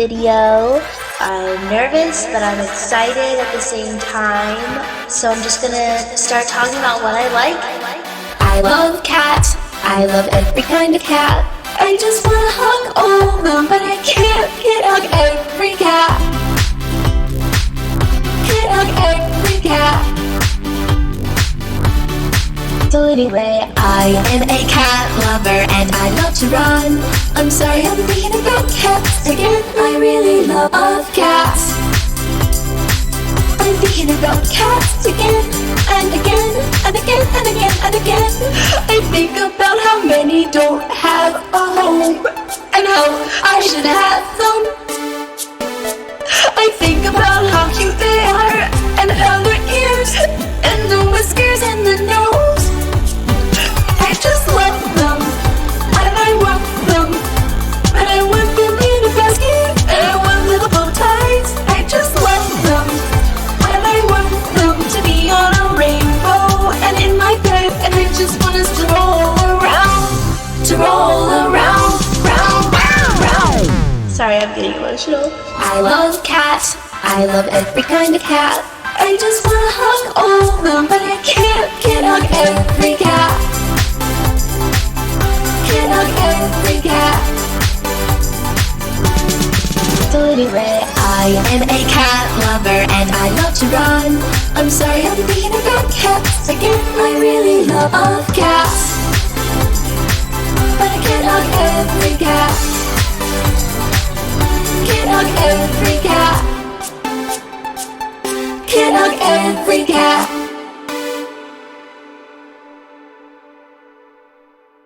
Video. I'm nervous, but I'm excited at the same time. So I'm just gonna start talking about what I like. I love cats. I love every kind of cat. I just wanna hug all of them, but I can't hug every cat. Can't hug every cat. So anyway, I am a cat lover and I love to run. I'm sorry, I'm thinking about cats again. I really love cats. I'm thinking about cats again and again and again and again and again. I think about how many don't have a home and how I should have them. I think about how cute they are and how their ears and the whiskers and the nose. I just love them and I want them, and I want them in a basket and I want little bow ties. I just love them and I want them to be on a rainbow and in my bed, and I just want us to roll around, round, round. Sorry, I'm getting emotional. I love cats. I love every kind of cat. I just wanna hug all of them, but I can't hug every cat. Can't hug every cat. So anyway, I am a cat lover and I love to run. I'm sorry, I'm thinking about cats again. I really love cats, but I can't hug every cat. Can't hug every cat. Can't hug every cat.